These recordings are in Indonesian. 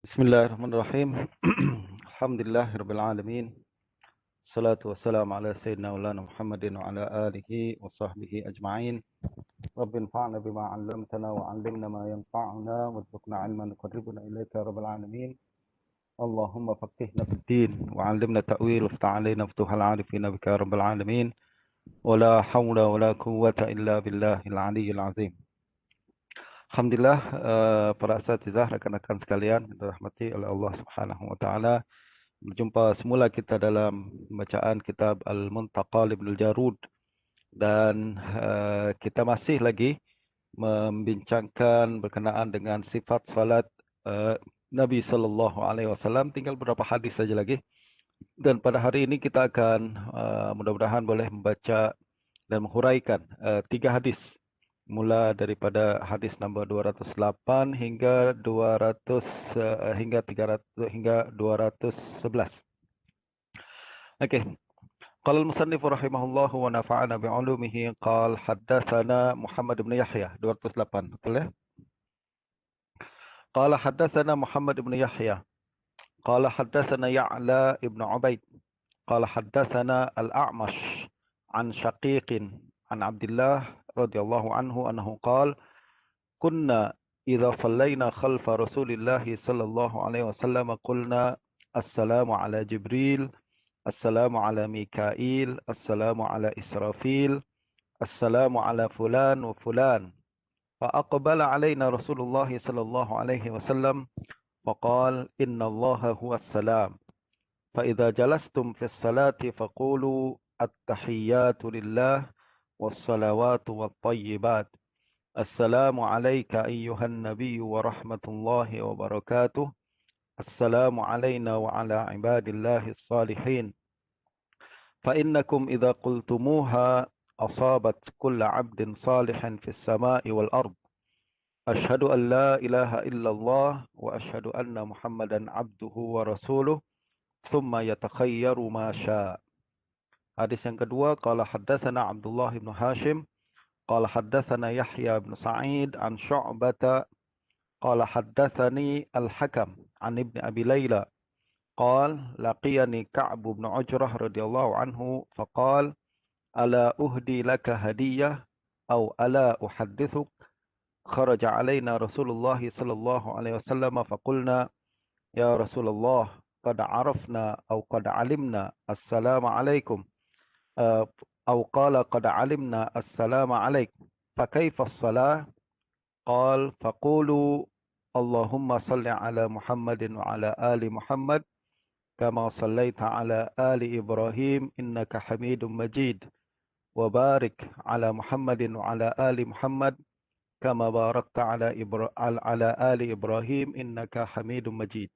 Bismillahirrahmanirrahim. Alhamdulillahirabbil alamin. Salatu wassalamu ala sayyidina maulana Muhammadin wa ala alihi wa sahbihi ajma'in. Rabbin fa'na bima 'allamtana wa 'allimna ma yanfa'una warzuqna 'ilman yuqarribuna ilaika ya rabbal alamin. Allahumma faqihna fid din wa 'allimna ta'wil waftah 'alaina futuhal 'arifina bika ya rabbal alamin. Wa la hawla wa la quwwata illa billahil 'aliyyil 'azim. Alhamdulillah, para asatizah, rekan-rekan sekalian yang dirahmati oleh Allah Subhanahu wa taala. Berjumpa semula kita dalam bacaan kitab Al-Muntaqa Ibnul Jarud, dan kita masih lagi membincangkan berkenaan dengan sifat salat Nabi sallallahu alaihi wasallam. Tinggal beberapa hadis saja lagi. Dan pada hari ini kita akan mudah-mudahan boleh membaca dan menghuraikan 3 hadis, mula daripada hadis nombor 208 hingga 200 hingga 300 hingga 211. Okey. Qala al-musannif rahimahullah wa nafa'ana bi'ulumihi qala haddatsana Muhammad bin Yahya 208, betul ya? Qala haddatsana Muhammad bin Yahya qala haddatsana Ya'la ibn Ubaid qala haddatsana al-A'mash an Shaqiqin an Abdullah radhiyallahu anhu annahu qala kunna idza sallayna khalfa Rasulillah sallallahu alaihi wasallam qulna assalamu ala Jibril, assalamu ala Mikail, assalamu ala Israfil, assalamu ala fulan wa fulan. فأقبل علينا رسول الله صلى الله عليه وسلم فقال إن الله هو السلام فإذا جلستم في الصلاة فقولوا التحيات لله والصلوات والطيبات السلام عليك أيها النبي ورحمة الله وبركاته السلام علينا وعلى عباد الله الصالحين فإنكم إذا قلتموها أصابت كل عبد صالح في السماء والأرض أشهد أن لا إله إلا الله وأشهد أن محمدا عبده ورسوله ثم يتخير ما شاء. Hadis yang kedua, qala haddatsana Abdullah bin Hashim qala haddatsana Yahya bin Sa'id an Syu'bah qala haddatsani Al-Hakam an Ibn Abi Layla qala laqiyani Ka'b bin Ujrah radhiyallahu anhu faqala ala uhdi laka hadiyah aw ala uhaddithuk kharaja alaina Rasulullah sallallahu alaihi wasallam faqulna ya Rasulullah qad arafna aw qad alimna assalamu alaikum aw qala qad alimna assalamu alaik fakaifa as-salah qala faqulu Allahumma salli ala Muhammadin wa ala ali Muhammad kama sallaita ala ali Ibrahim innaka Hamidum Majid وبارك على محمد وعلى آل محمد كما باركت على آل إبراهيم إنك حميد مجيد.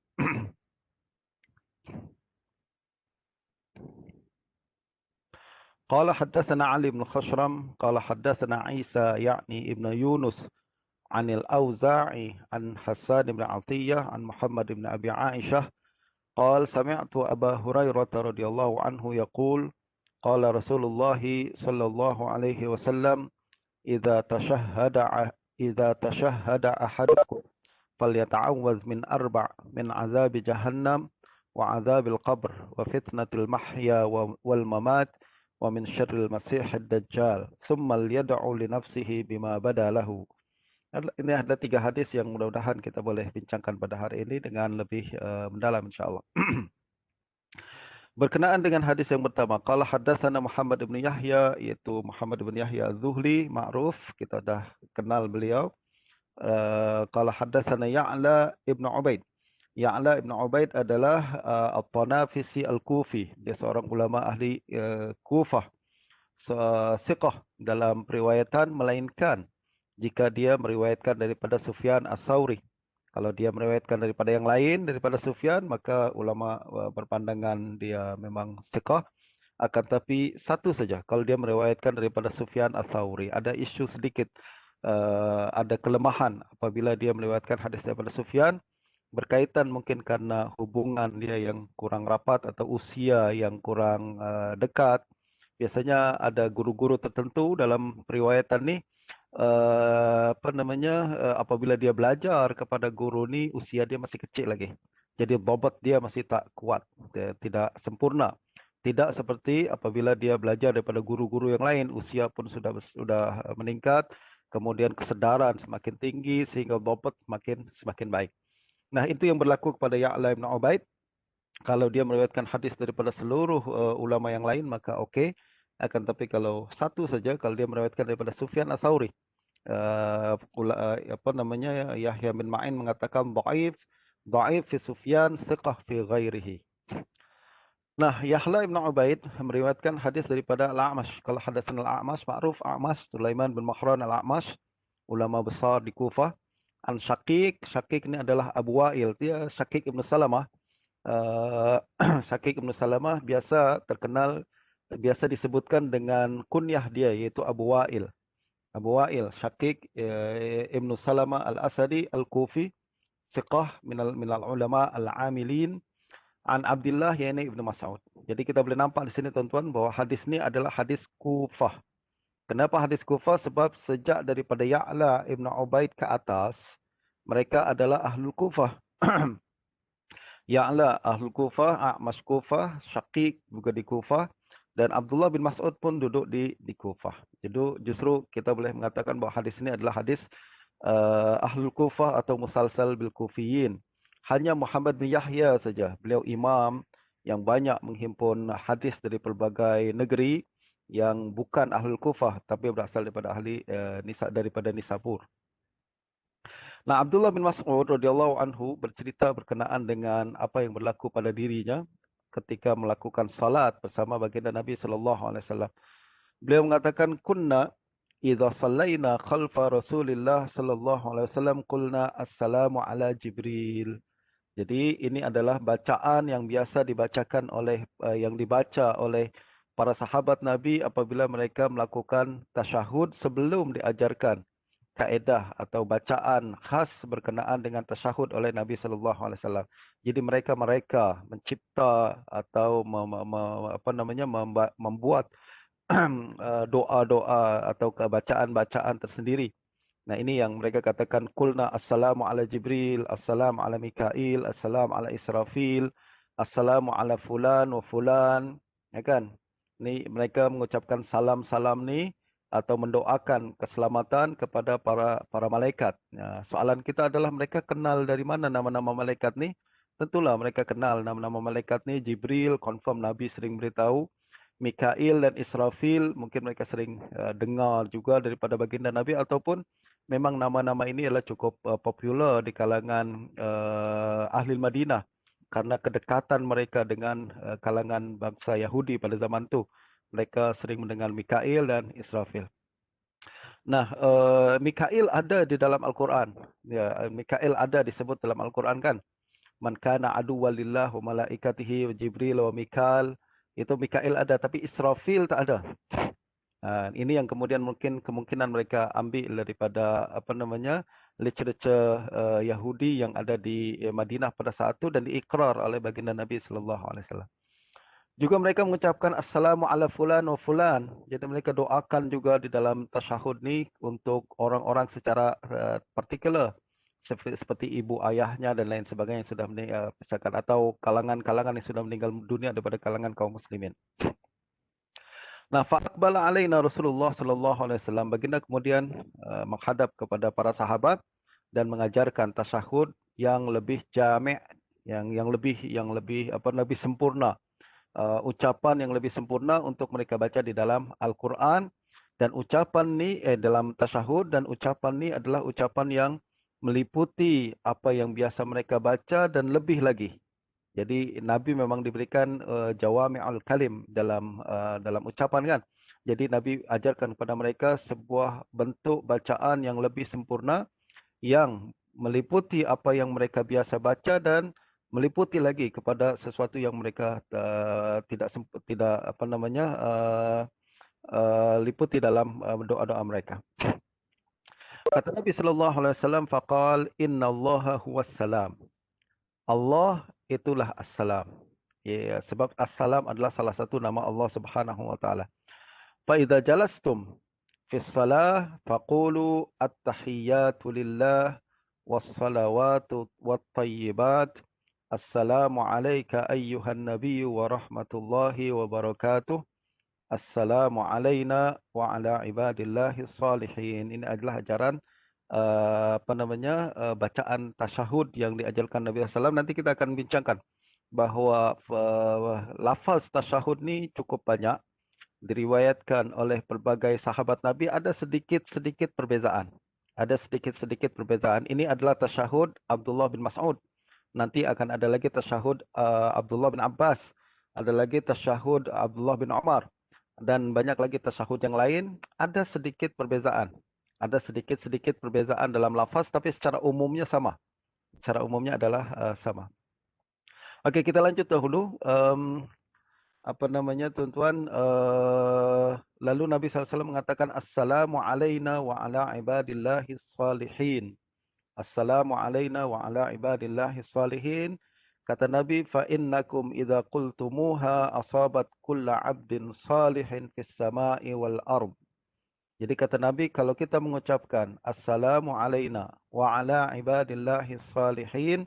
قال حدثنا علي بن خشرم قال حدثنا عيسى يعني ابن يونس عن الأوزاعي عن حسان بن عطية عن محمد بن أبي عائشة قال سمعت أبا هريرة رضي الله عنه يقول قال رسول الله صلى الله عليه وسلم إذا تشهد أحدكم فليتعوذ من 4 من عذاب جهنم وعذاب القبر وفتنة المحيا والممات ومن شر المسيح الدجال ثم ليدعو لنفسه بما بدا له. Ini ada 3 hadis yang mudah-mudahan kita boleh bincangkan pada hari ini dengan lebih mendalam insyaallah. Berkenaan dengan hadis yang pertama, qala haddatsana Muhammad bin Yahya, yaitu Muhammad bin Yahya Az-Zuhli, ma'ruf, kita dah kenal beliau. Qala haddatsana Ya'la ibn Ubaid. Ya'la ibn Ubaid adalah At-Tanafisi Al-Kufi. Dia seorang ulama ahli Kufah. Siqah dalam periwayatan, melainkan jika dia meriwayatkan daripada Sufyan Ats-Tsauri. Kalau dia meriwayatkan daripada yang lain, daripada Sufyan, maka ulama berpandangan dia memang siqah. Akan tapi satu saja, kalau dia meriwayatkan daripada Sufyan Ats-Tsauri, ada isu sedikit, ada kelemahan apabila dia meriwayatkan hadis daripada Sufyan, berkaitan mungkin karena hubungan dia yang kurang rapat atau usia yang kurang dekat. Biasanya ada guru-guru tertentu dalam periwayatan ini, apabila dia belajar kepada guru ni usia dia masih kecil lagi. Jadi bobot dia masih tak kuat, dia tidak sempurna. Tidak seperti apabila dia belajar daripada guru-guru yang lain, usia pun sudah meningkat, kemudian kesedaran semakin tinggi sehingga bobot semakin baik. Nah, itu yang berlaku kepada Ya'la bin Ubaid. Kalau dia meriwayatkan hadis daripada seluruh ulama yang lain maka okey. Akan tapi kalau satu saja, kalau dia meriwayatkan daripada Sufyan Ats-Tsauri, Yahya bin Ma'in mengatakan dhaif fi Sufyan, thiqah fi ghairihi. Nah, Yahla ibn Ubaid meriwayatkan hadis daripada Al-A'mash. Kalau hadasan Al-A'mash, ma'ruf A'mash, Sulaiman bin Mahran Al-A'mash, ulama besar di Kufah. An Syaqiq, Syaqiq ini adalah Abu Wa'il. Dia Syaqiq ibn Salamah. Syaqiq ibn Salamah biasa disebutkan dengan kunyah dia, iaitu Abu Wa'il. Abu Wa'il, Syaqiq ibn Salamah Al-Asadi Al-Kufi, siqah minal ulama al-amilin, an Abdullah yakni Ibnu Mas'ud. Jadi kita boleh nampak di sini tuan-tuan bahawa hadis ni adalah hadis Kufah. Kenapa hadis Kufah? Sebab sejak daripada Ya'la Ibn Ubaid ke atas, mereka adalah Ahlul Kufah. Ya'la Ahlul Kufah, A'mash Kufah, Syaqiq juga di Kufah, dan Abdullah bin Mas'ud pun duduk di Kufah. Jadi justru kita boleh mengatakan bahawa hadis ini adalah hadis Ahlul Kufah atau Musalsal bil Kufiyin. Hanya Muhammad bin Yahya saja, beliau imam yang banyak menghimpun hadis dari pelbagai negeri yang bukan Ahlul Kufah tapi berasal daripada Nisabur. Nah, Abdullah bin Mas'ud radhiyallahu anhu bercerita berkenaan dengan apa yang berlaku pada dirinya ketika melakukan salat bersama baginda Nabi sallallahu alaihi wasallam. Beliau mengatakan kunna idza sallaina khalfa Rasulillah sallallahu alaihi wasallam qulna assalamu ala Jibril. Jadi ini adalah bacaan yang biasa dibaca oleh para sahabat Nabi apabila mereka melakukan tasyahud sebelum diajarkan kaedah atau bacaan khas berkenaan dengan tasyahud oleh Nabi sallallahu alaihi wasallam. Jadi mereka mencipta atau membuat doa-doa atau bacaan-bacaan tersendiri. Nah, ini yang mereka katakan qulna assalamu ala Jibril, assalamu ala Mikail, assalamu ala Israfil, assalamu ala fulan wa fulan, ya kan? Ni mereka mengucapkan salam-salam ni atau mendoakan keselamatan kepada para malaikat. Ya, soalan kita adalah mereka kenal dari mana nama-nama malaikat ni? Tentulah mereka kenal nama-nama malaikat ni. Jibril confirm Nabi sering beritahu. Mikail dan Israfil mungkin mereka sering dengar juga daripada baginda Nabi, ataupun memang nama-nama ini adalah cukup popular di kalangan ahli Madinah karena kedekatan mereka dengan kalangan bangsa Yahudi pada zaman itu. Mereka sering mendengar Mikail dan Israfil. Nah, Mikail ada di dalam Al-Quran. Ya, Mikail ada disebut dalam Al-Quran kan. Man kana aduwwan lillah wa malaikatihi wa Jibril wa Mikail. Itu Mikail ada, tapi Israfil tak ada. Ini yang kemudian mungkin kemungkinan mereka ambil daripada literature Yahudi yang ada di Madinah pada saat itu dan diikrar oleh baginda Nabi sallallahu alaihi wasallam. Juga mereka mengucapkan assalamu ala fulan wa fulan. Jadi mereka doakan juga di dalam tasyahud ni untuk orang-orang secara particular seperti ibu ayahnya dan lain sebagainya yang sudah meninggal atau kalangan-kalangan yang sudah meninggal dunia daripada kalangan kaum muslimin. Nah, faqbala alaina Rasulullah sallallahu alaihi wasallam, baginda kemudian menghadap kepada para sahabat dan mengajarkan tasyahud yang lebih jami', yang lebih sempurna. Ucapan yang lebih sempurna untuk mereka baca di dalam Al-Quran, dan ucapan ni dalam tasyahud, dan ucapan ni adalah ucapan yang meliputi apa yang biasa mereka baca dan lebih lagi. Jadi Nabi memang diberikan jawami'ul kalim dalam ucapan kan. Jadi Nabi ajarkan kepada mereka sebuah bentuk bacaan yang lebih sempurna yang meliputi apa yang mereka biasa baca dan meliputi lagi kepada sesuatu yang mereka liputi dalam doa-doa mereka. Kata Nabi sallallahu alaihi wasallam, faqal innallaha huwas salam. Allah itulah As-Salam. Ya, sebab As-Salam adalah salah satu nama Allah Subhanahu wa taala. Fa idza jalastum في الصلاة فقولوا التحيات لله والصلوات والطيبات السلام عليك أيها النبي ورحمة الله وبركاته Assalamu alayna wa ala ibadillahi salihin. Ini adalah ajaran bacaan tasyahud yang diajarkan Nabi SAW. Nanti kita akan bincangkan bahwa lafaz tasyahud ini cukup banyak. Diriwayatkan oleh pelbagai sahabat Nabi, ada sedikit-sedikit perbezaan. Ada sedikit-sedikit perbezaan. Ini adalah tasyahud Abdullah bin Mas'ud. Nanti akan ada lagi tasyahud Abdullah bin Abbas. Ada lagi tasyahud Abdullah bin Umar. Dan banyak lagi tasyahud yang lain, ada sedikit perbezaan. Ada sedikit-sedikit perbezaan dalam lafaz, tapi secara umumnya sama. Secara umumnya adalah sama. Oke, kita lanjut dahulu. Tuan-tuan? Lalu Nabi SAW mengatakan, Assalamu alayna wa ala ibadillahi salihin. Assalamu alayna wa ala ibadillahi salihin. Kata Nabi, فَإِنَّكُمْ إِذَا قُلْتُمُوهَا أَصَابَتْ كُلَّ عَبْدٍ صَالِحٍ فِي السَّمَاءِ وَالْأَرْضِ. Jadi kata Nabi, kalau kita mengucapkan Assalamu alayna wa ala ibadillahi salihin,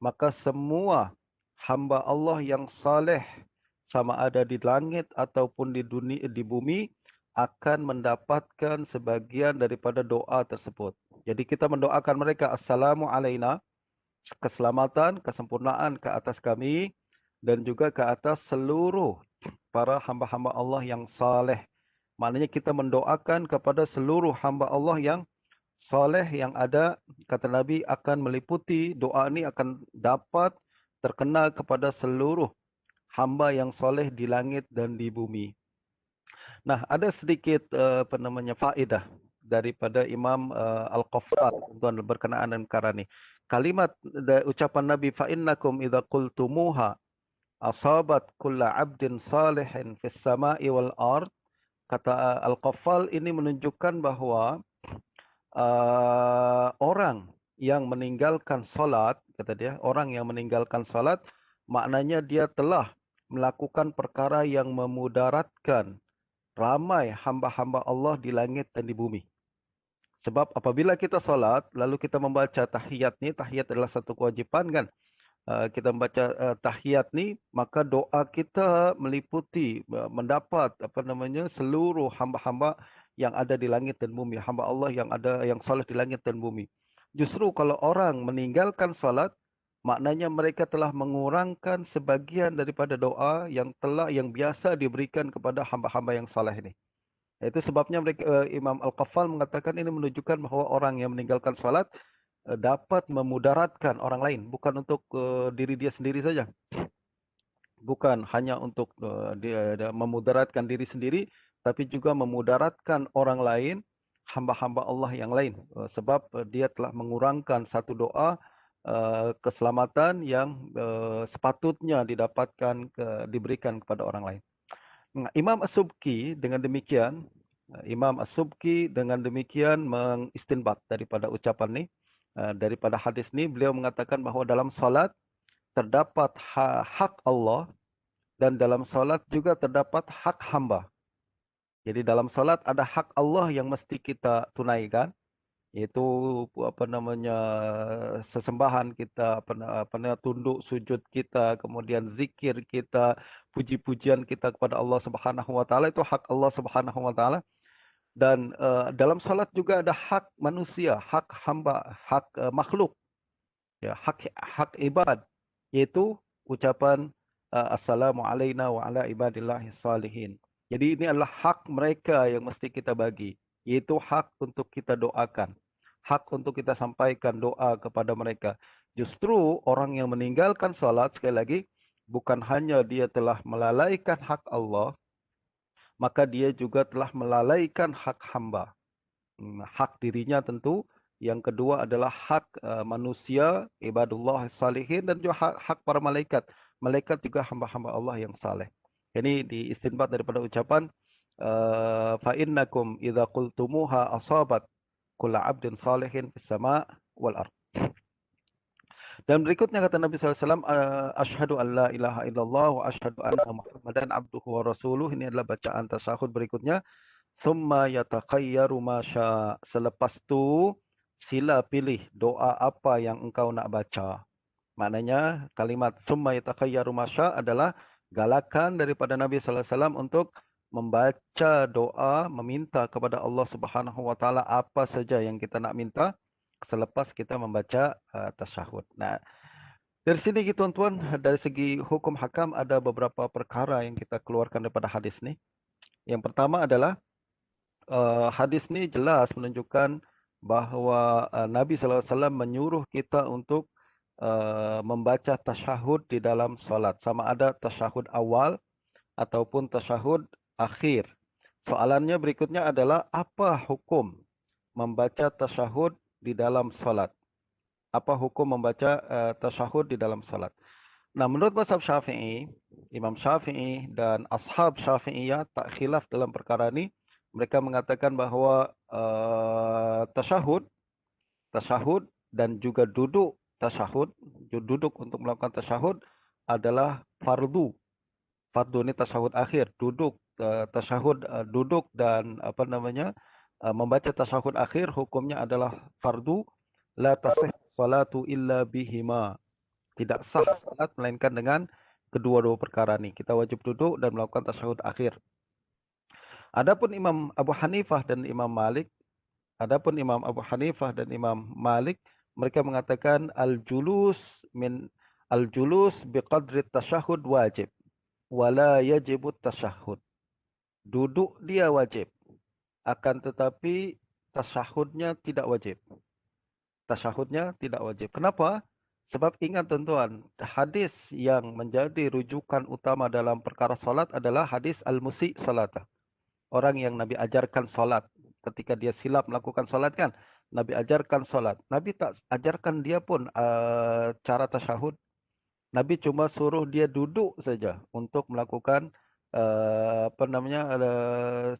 maka semua hamba Allah yang saleh, sama ada di langit ataupun di dunia, di bumi, akan mendapatkan sebagian daripada doa tersebut. Jadi kita mendoakan mereka, Assalamu alayna, keselamatan, kesempurnaan ke atas kami dan juga ke atas seluruh para hamba-hamba Allah yang saleh. Maknanya kita mendoakan kepada seluruh hamba Allah yang saleh yang ada, kata Nabi, akan meliputi doa ini akan dapat terkena kepada seluruh hamba yang saleh di langit dan di bumi. Nah, ada sedikit faedah daripada Imam Al-Qaffal berkenaan dengan perkara ini. Kalimat ucapan Nabi, فَإِنَّكُمْ إِذَا قُلْتُمُوهَا أَصَابَتْ كُلَّ عَبْدٍ صَالِحٍ فِي السَّمَاءِ وَالْأَرْضِ. Kata Al-Qaffal ini menunjukkan bahawa orang yang meninggalkan solat, kata dia, orang yang meninggalkan solat, maknanya dia telah melakukan perkara yang memudaratkan ramai hamba-hamba Allah di langit dan di bumi. Sebab apabila kita solat, lalu kita membaca tahiyat ni, tahiyat adalah satu kewajipan kan. Kita membaca tahiyat ni, maka doa kita meliputi, mendapat seluruh hamba-hamba yang ada di langit dan bumi. Hamba Allah yang soleh di langit dan bumi. Justru kalau orang meninggalkan solat, maknanya mereka telah mengurangkan sebagian daripada doa yang biasa diberikan kepada hamba-hamba yang soleh ini. Itu sebabnya Imam Al-Qaffal mengatakan ini menunjukkan bahawa orang yang meninggalkan salat dapat memudaratkan orang lain, bukan untuk diri dia sendiri saja. Bukan hanya untuk dia memudaratkan diri sendiri, tapi juga memudaratkan orang lain, hamba-hamba Allah yang lain. Sebab dia telah mengurangkan satu doa keselamatan yang sepatutnya diberikan kepada orang lain. Imam As-Subki dengan demikian, mengistinbat daripada ucapan ni, daripada hadis ni, beliau mengatakan bahawa dalam solat terdapat hak Allah dan dalam solat juga terdapat hak hamba. Jadi dalam solat ada hak Allah yang mesti kita tunaikan, iaitu sesembahan kita, tunduk sujud kita, kemudian zikir kita, puji-pujian kita kepada Allah Subhanahu wa taala, itu hak Allah Subhanahu wa taala. Dan dalam salat juga ada hak manusia, hak hamba, hak makhluk. Ya, hak ibad, yaitu ucapan assalamu alayna wa ala ibadillahi salihin. Jadi ini adalah hak mereka yang mesti kita bagi, yaitu hak untuk kita doakan. Hak untuk kita sampaikan doa kepada mereka. Justru orang yang meninggalkan salat, sekali lagi, bukan hanya dia telah melalaikan hak Allah, maka dia juga telah melalaikan hak hamba. Hak dirinya tentu. Yang kedua adalah hak manusia, ibadullah salihin, dan juga hak para malaikat. Malaikat juga hamba-hamba Allah yang saleh. Ini diistinbat daripada ucapan فَإِنَّكُمْ إِذَا قُلْتُمُوهَا أَصَابَتْ كُلَّ عَبْدٍ صَالِحٍ فِي السَّمَاءِ وَالْأَرْضِ. Dan berikutnya kata Nabi SAW, Ashhadu an la ilaha illallah wa ashhadu anna Muhammadan abduhu wa rasuluh. Ini adalah bacaan tasyahud berikutnya. Summa yatakhayyaru ma syaa. Selepas tu sila pilih doa apa yang engkau nak baca. Maknanya kalimat summa yatakhayyaru ma syaa adalah galakan daripada Nabi sallallahu alaihi wasallam untuk membaca doa meminta kepada Allah Subhanahu wa taala apa saja yang kita nak minta selepas kita membaca tasyahud. Nah, dari sini tuan-tuan, dari segi hukum hakam ada beberapa perkara yang kita keluarkan daripada hadis ni. Yang pertama adalah hadis ni jelas menunjukkan bahawa Nabi sallallahu alaihi wasallam menyuruh kita untuk membaca tasyahud di dalam solat, sama ada tasyahud awal ataupun tasyahud akhir. Soalannya berikutnya adalah apa hukum membaca tasyahud di dalam solat? Apa hukum membaca tasyahud di dalam solat? Nah, menurut mazhab Syafi'i, Imam Syafi'i dan ashab Syafi'iyah tak khilaf dalam perkara ini. Mereka mengatakan bahawa tasyahud dan juga duduk tasyahud, duduk untuk melakukan tasyahud adalah fardu. Fardu ini tasyahud akhir, duduk tasyahud duduk dan membaca tasyahud akhir hukumnya adalah fardu. La tasih salatu illa bihima. Tidak sah salat melainkan dengan kedua-dua perkara ini. Kita wajib duduk dan melakukan tasyahud akhir. Adapun Imam Abu Hanifah dan Imam Malik, mereka mengatakan al-julus biqadri tasyahud wajib wala yajibut tasyahud. Duduk dia wajib, akan tetapi tasyahudnya tidak wajib. Kenapa? Sebab ingat tuan-tuan, hadis yang menjadi rujukan utama dalam perkara solat adalah hadis al-musi' salatah. Orang yang Nabi ajarkan solat. Ketika dia silap melakukan solat kan, Nabi ajarkan solat. Nabi tak ajarkan dia pun cara tasyahud. Nabi cuma suruh dia duduk saja untuk melakukan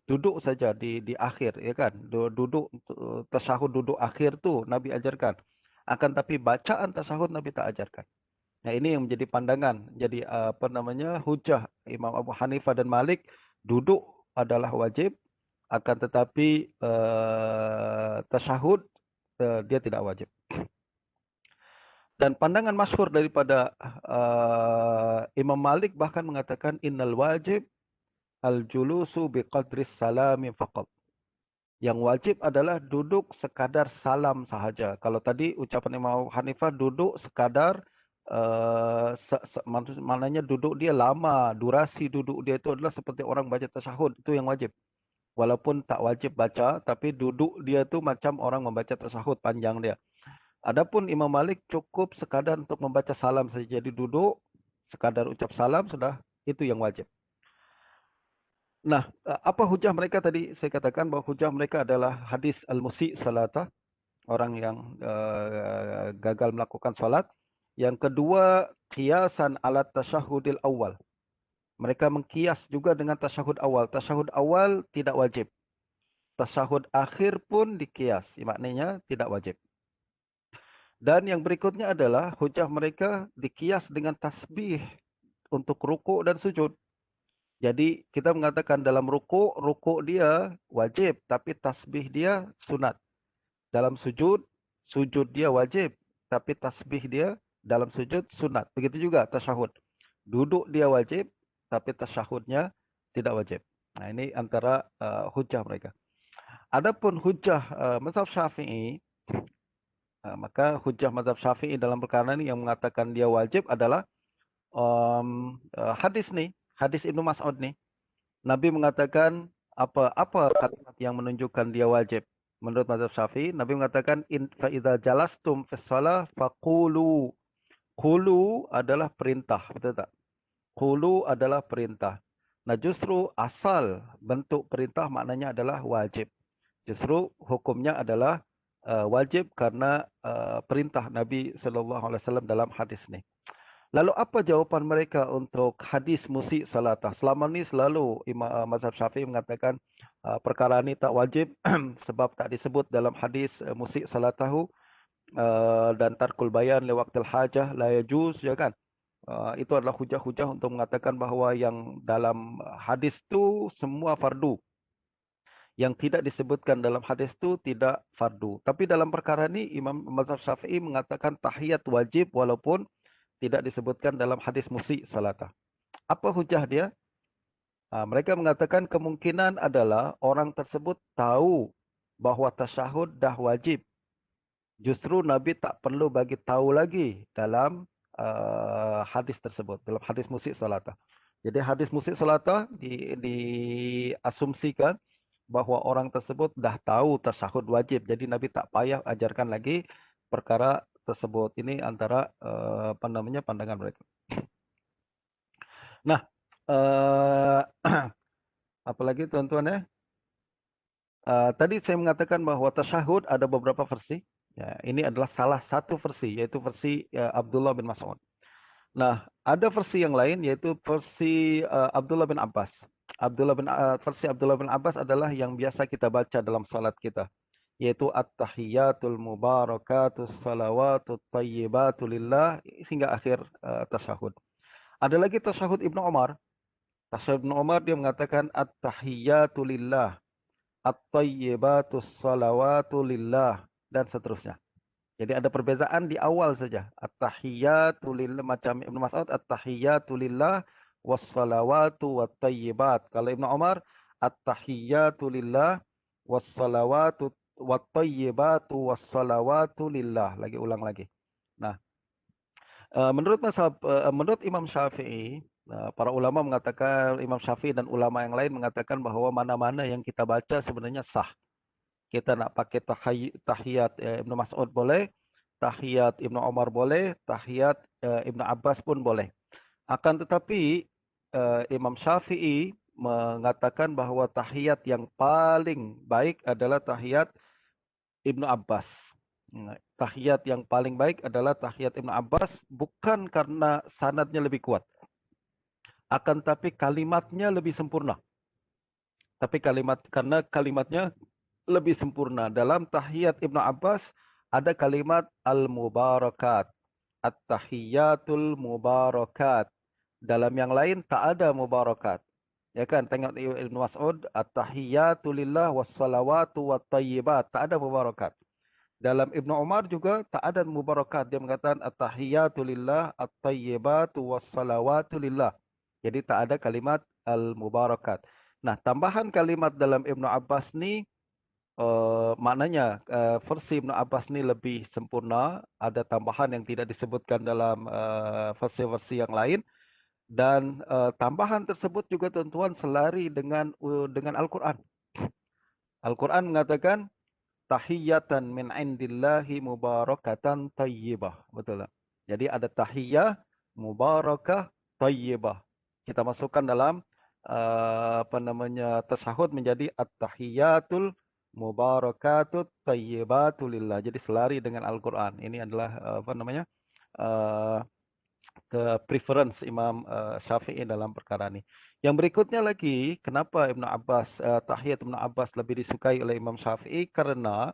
duduk saja di akhir, ya kan? Duduk tasyahud duduk akhir tu Nabi ajarkan. Akan tapi bacaan tasyahud Nabi tak ajarkan. Nah, ini yang menjadi pandangan. Jadi hujah Imam Abu Hanifah dan Malik, duduk adalah wajib, akan tetapi tasyahud dia tidak wajib. Dan pandangan masyhur daripada Imam Malik bahkan mengatakan innal wajib al-julusu biqadri salami faqat. Yang wajib adalah duduk sekadar salam sahaja. Kalau tadi ucapan Imam Hanifah duduk sekadar maknanya duduk dia lama, durasi duduk dia itu adalah seperti orang baca tasyahud, itu yang wajib. Walaupun tak wajib baca, tapi duduk dia tu macam orang membaca tasyahud panjang dia. Adapun Imam Malik cukup sekadar untuk membaca salam saja. Jadi duduk, sekadar ucap salam sudah, itu yang wajib. Nah, apa hujah mereka tadi? Saya katakan bahawa hujah mereka adalah hadis al-musi' salatah, orang yang gagal melakukan salat. Yang kedua, qiyasan ala tasyahudil awal. Mereka mengkias juga dengan tasyahud awal. Tasyahud awal tidak wajib. Tasyahud akhir pun dikias. Maknanya tidak wajib. Dan yang berikutnya adalah hujah mereka dikias dengan tasbih untuk rukuk dan sujud. Jadi kita mengatakan dalam rukuk dia wajib, tapi tasbih dia sunat. Dalam sujud dia wajib, tapi tasbih dia dalam sujud sunat. Begitu juga tasyahud. Duduk dia wajib, tapi tasyahudnya tidak wajib. Nah, ini antara hujah mereka. Adapun hujah mazhab Syafi'i, maka hujah mazhab Syafi'i dalam perkara ini yang mengatakan dia wajib adalah hadis Ibnu Mas'ud ni. Nabi mengatakan apa kalimat yang menunjukkan dia wajib. Menurut mazhab Syafi'i, Nabi mengatakan fa idza jalastum fis shalah faqulu. Qulu adalah perintah, betul tak? Qulu adalah perintah. Nah, justru asal bentuk perintah maknanya adalah wajib. Justru hukumnya adalah wajib karena perintah Nabi sallallahu alaihi wasallam dalam hadis ni. Lalu apa jawapan mereka untuk hadis musi' salatah? Selama ni selalu mazhab Syafi'i mengatakan perkara ini tak wajib sebab tak disebut dalam hadis musi' salatahu dan tarkul bayan li waqtil hajah la yajuz, ya kan? Itu adalah hujah-hujah untuk mengatakan bahawa yang dalam hadis tu semua fardu. Yang tidak disebutkan dalam hadis itu tidak fardu. Tapi dalam perkara ini Imam Mazhab Syafi'i mengatakan tahiyat wajib walaupun tidak disebutkan dalam hadis musi salatah. Apa hujah dia? Mereka mengatakan kemungkinan adalah orang tersebut tahu bahwa tasyahud dah wajib. Justru Nabi tak perlu bagi tahu lagi dalam hadis tersebut, dalam hadis musi salatah. Jadi hadis musi salatah diasumsikan bahwa orang tersebut dah tahu tasyahud wajib. Jadi Nabi tak payah ajarkan lagi perkara tersebut. Ini antara pandangan mereka. Nah, apalagi tuan-tuan ya. Tadi saya mengatakan bahwa tasyahud ada beberapa versi. Ya, ini adalah salah satu versi, yaitu versi Abdullah bin Mas'ud. Nah, ada versi yang lain, yaitu versi Abdullah bin Abbas. Versi Abdullah bin Abbas adalah yang biasa kita baca dalam salat kita, yaitu at-tahiyatul mubarakatus salawatut tayyibatu lillah hingga akhir tasyahud. Ada lagi tasyahud Ibnu Umar. Tasyahud Ibnu Umar dia mengatakan at-tahiyatu lillah, at-tayyibatus salawatu lillah, dan seterusnya. Jadi ada perbezaan di awal saja. At-tahiyatu lillah, macam Ibnu Mas'ud, at-tahiyatu lillah wassalawatu wattayyibat. Kalau Ibnu Umar, at-tahiyatu lillah wassalawatu wattayyibatu wassalawatu lillah. Lagi ulang lagi. Nah, menurut Imam Syafi'i, para ulama mengatakan, Imam Syafi'i dan ulama yang lain mengatakan bahwa mana-mana yang kita baca sebenarnya sah. Kita nak pakai tahiyat Ibnu Mas'ud boleh, tahiyat Ibnu Umar boleh, tahiyat Ibnu Abbas pun boleh. Akan tetapi Imam Syafi'i mengatakan bahwa tahiyat yang paling baik adalah tahiyat Ibnu Abbas. Tahiyat yang paling baik adalah tahiyat Ibnu Abbas, bukan karena sanadnya lebih kuat, akan tapi kalimatnya lebih sempurna. Karena kalimatnya lebih sempurna. Dalam tahiyat Ibnu Abbas ada kalimat al-mubarakat, at-tahiyatul mubarakat. Dalam yang lain tak ada mubarakat. Ya kan, tengok Ibnu Mas'ud, at-tahiyatu lillah wassalawatu wattayyibat, tak ada mubarakat. Dalam Ibnu Umar juga tak ada mubarakat. Dia mengatakan at-tahiyatu lillah, at-tayyibatu wassalawatu lillah. Jadi tak ada kalimat al-mubarakat. Nah, tambahan kalimat dalam Ibnu Abbas ni maknanya versi Ibnu Abbas ni lebih sempurna, ada tambahan yang tidak disebutkan dalam versi-versi yang lain, dan tambahan tersebut juga tuan-tuan selari dengan Al-Quran. Al-Quran mengatakan tahiyatan min indillahi mubarakatan tayyibah. Betul tak? Jadi ada tahiyah mubarakah tayyibah. Kita masukkan dalam tasyahud menjadi at-tahiyatul mubarakatut tayyibatu lillah. Jadi selari dengan Al-Quran. Ini adalah ke preference Imam Syafi'i dalam perkara ini. Yang berikutnya lagi, kenapa tahiyat Ibnu Abbas lebih disukai oleh Imam Syafi'i? Karena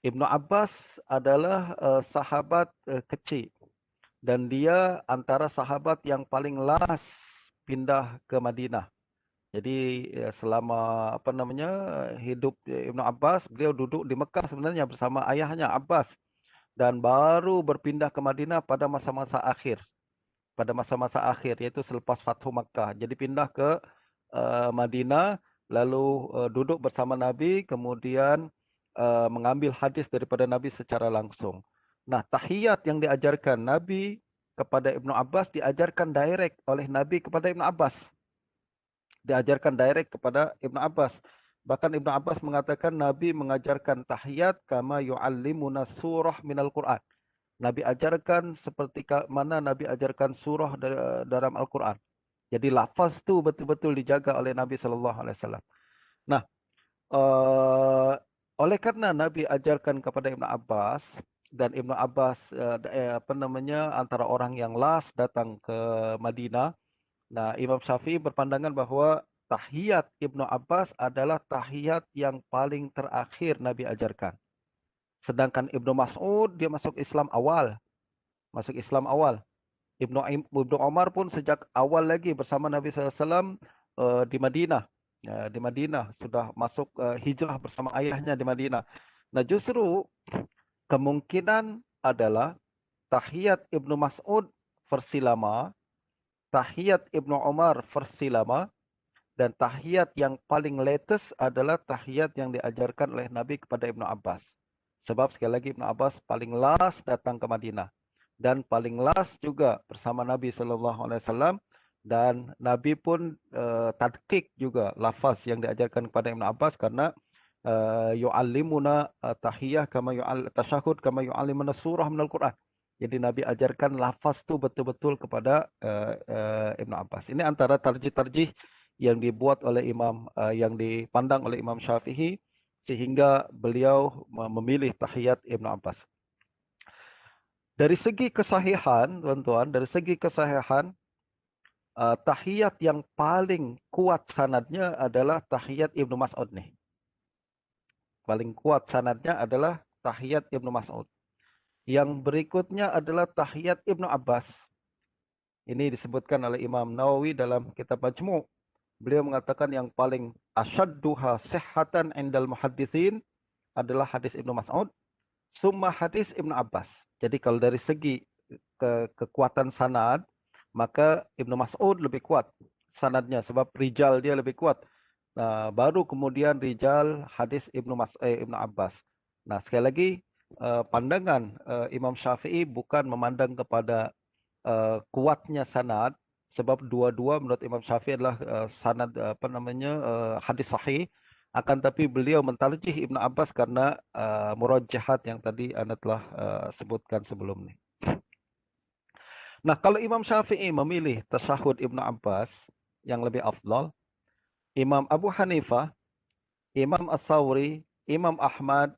Ibnu Abbas adalah sahabat kecil, dan dia antara sahabat yang paling last pindah ke Madinah. Jadi selama hidup Ibnu Abbas, beliau duduk di Mekah sebenarnya bersama ayahnya Abbas, dan baru berpindah ke Madinah pada masa-masa akhir. Yaitu selepas Fathu Makkah. Jadi pindah ke Madinah, lalu duduk bersama Nabi, kemudian mengambil hadis daripada Nabi secara langsung. Nah, tahiyat yang diajarkan Nabi kepada Ibnu Abbas diajarkan direct oleh Nabi kepada Ibnu Abbas. Bahkan Ibnu Abbas mengatakan Nabi mengajarkan tahiyat kama yu'allimuna surah minal Quran. Nabi ajarkan seperti mana Nabi ajarkan surah dalam Al-Quran. Jadi lafaz tu betul-betul dijaga oleh Nabi SAW. Nah, oleh karena Nabi ajarkan kepada Ibnu Abbas, dan Ibnu Abbas antara orang yang last datang ke Madinah. Nah, Imam Syafi'i berpandangan bahwa tahiyat Ibnu Abbas adalah tahiyat yang paling terakhir Nabi ajarkan. Sedangkan Ibnu Mas'ud dia masuk Islam awal. Ibnu Umar pun sejak awal lagi bersama Nabi SAW di Madinah. di Madinah, sudah masuk hijrah bersama ayahnya di Madinah. Nah, justru kemungkinan adalah tahiyat Ibnu Mas'ud versi lama, tahiyat Ibnu Umar versi lama, dan tahiyat yang paling latest adalah tahiyat yang diajarkan oleh Nabi kepada Ibnu Abbas. Sebab sekali lagi Ibnu Abbas paling last datang ke Madinah dan paling last juga bersama Nabi SAW, dan Nabi pun tadqiq juga lafaz yang diajarkan kepada Ibnu Abbas, karena yu'allimuna tahiyah kama tasyahud kama yu'allimuna surah minal Quran. Jadi Nabi ajarkan lafaz tu betul-betul kepada Ibnu Abbas. Ini antara tarjih-tarjih yang dibuat oleh yang dipandang oleh Imam Syafi'i sehingga beliau memilih tahiyat Ibnu Abbas. Dari segi kesahihan, tuan-tuan, dari segi kesahihan, tahiyat yang paling kuat sanadnya adalah tahiyat Ibnu Mas'ud nih. Paling kuat sanadnya adalah tahiyat Ibnu Mas'ud. Yang berikutnya adalah tahiyat Ibnu Abbas. Ini disebutkan oleh Imam Nawawi dalam kitab Majmu'. Beliau mengatakan yang paling asyadduha sihhatan indal muhadditsin adalah hadis Ibnu Mas'ud, summa hadis Ibnu Abbas. Jadi kalau dari segi kekuatan sanad, maka Ibnu Mas'ud lebih kuat sanadnya sebab rijal dia lebih kuat. Nah, baru kemudian rijal hadis Ibnu Abbas. Nah, sekali lagi pandangan Imam Syafi'i bukan memandang kepada kuatnya sanad, sebab dua-dua menurut Imam Syafi'i adalah sanad hadis sahih. Akan tapi beliau mentarjih Ibnu Abbas karena murajjahat yang tadi Anda telah sebutkan sebelum ini. Nah, kalau Imam Syafi'i memilih tasyahud Ibnu Abbas yang lebih afdal, Imam Abu Hanifah, Imam As-Sawri, Imam Ahmad,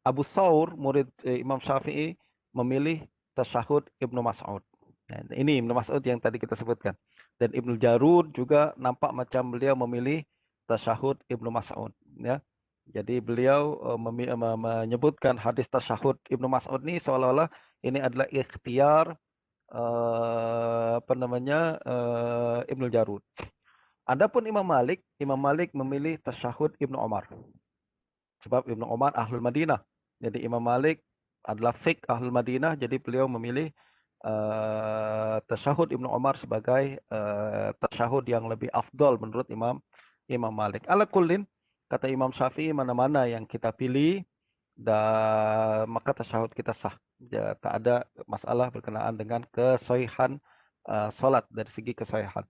Abu Saur, murid Imam Syafi'i, memilih tasyahud Ibnu Mas'ud. Nah, ini Ibnu Mas'ud yang tadi kita sebutkan. Dan Ibnu Jarud juga nampak macam beliau memilih tasyahud Ibnu Mas'ud. Ya. Jadi beliau menyebutkan hadis tasyahud Ibnu Mas'ud ini seolah-olah ini adalah ikhtiar Ibnu Jarud. Adapun Imam Malik memilih tasyahud Ibnu Umar. Sebab Ibnu Umar Ahlul Madinah. Jadi Imam Malik adalah fiqh Ahlul Madinah, jadi beliau memilih tasyahud Ibnu Umar sebagai tasyahud yang lebih afdal menurut Imam Malik. Ala kullin, kata Imam Syafi'i, mana-mana yang kita pilih, dan maka tasyahud kita sah. Ya, tak ada masalah berkenaan dengan kesahihan solat dari segi kesahihan.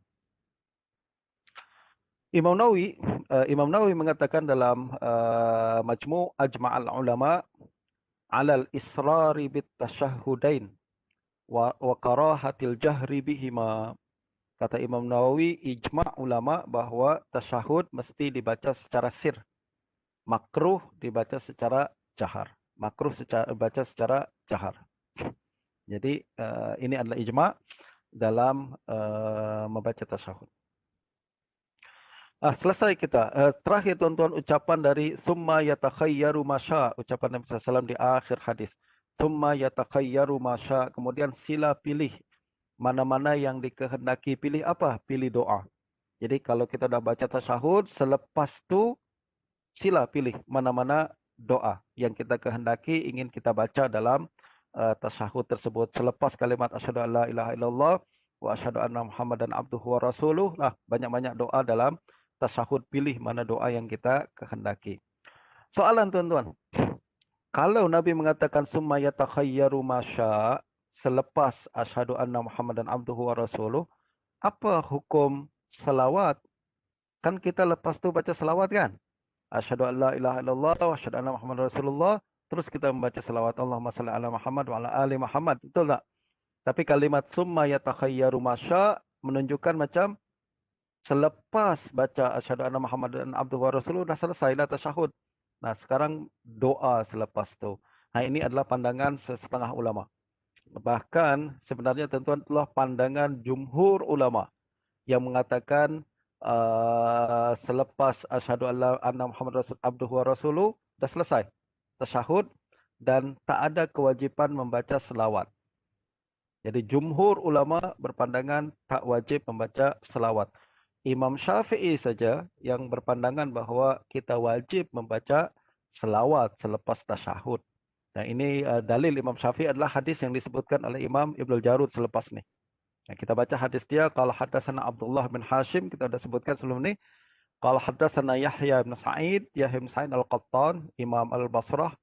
Imam Nawawi mengatakan dalam Majmu' Ajma'al Ulama 'alal israri bit tasyahhudain wa karahatil jahri bihima. Kata Imam Nawawi, ijma' ulama bahwa tasyahud mesti dibaca secara sir. Makruh dibaca secara jahar. Makruh dibaca secara jahar. Jadi ini adalah ijma' dalam membaca tasyahud. Selesai kita. Terakhir tuan-tuan, ucapan dari summa yatakhayyaru masya, ucapan Nabi SAW di akhir hadis. Summa yatakhayyaru masya, kemudian sila pilih mana-mana yang dikehendaki. Pilih apa? Pilih doa. Jadi kalau kita dah baca tasyahud, selepas tu sila pilih mana-mana doa yang kita kehendaki ingin kita baca dalam tasyahud tersebut. Selepas kalimat asyhadu an la ilaha illallah wa asyhadu anna Muhammadan abduhu wa rasuluh, banyak-banyak doa dalam tasyahud, pilih mana doa yang kita kehendaki. Soalan tuan-tuan, kalau Nabi mengatakan summa yatakhayyaru masya, selepas asyhadu anna Muhammadan abduhu wa rasuluh, apa hukum selawat? Kan kita lepas tu baca selawat kan? Asyhadu an la ilaha illallah wa asyhadu anna Muhammadan rasulullah, terus kita membaca selawat Allahumma salli ala Muhammad wa ala ali Muhammad, betul tak? Tapi kalimat summa yatakhayyaru masya menunjukkan macam selepas baca asyhadu anna Muhammadan abduhu wa rasuluh dah selesailah tasyahud. Nah, sekarang doa selepas tu. Nah, ini adalah pandangan setengah ulama. Bahkan sebenarnya tuan-tuan itulah pandangan jumhur ulama yang mengatakan selepas asyhadu anna Muhammadan abduhu wa rasuluh dah selesai tasyahud dan tak ada kewajipan membaca selawat. Jadi jumhur ulama berpandangan tak wajib membaca selawat. Imam Syafi'i saja yang berpandangan bahwa kita wajib membaca selawat selepas tasyahud. Nah, ini dalil Imam Syafi'i adalah hadis yang disebutkan oleh Imam Ibnu Jarud selepas ini. Nah, kita baca hadis dia, qala haddatsana Abdullah bin Hashim, kita sudah sebutkan sebelum ini. Qala haddatsana Yahya bin Sa'id, Yahya bin Sa'id Al-Qattan, Imam Al-Basrah.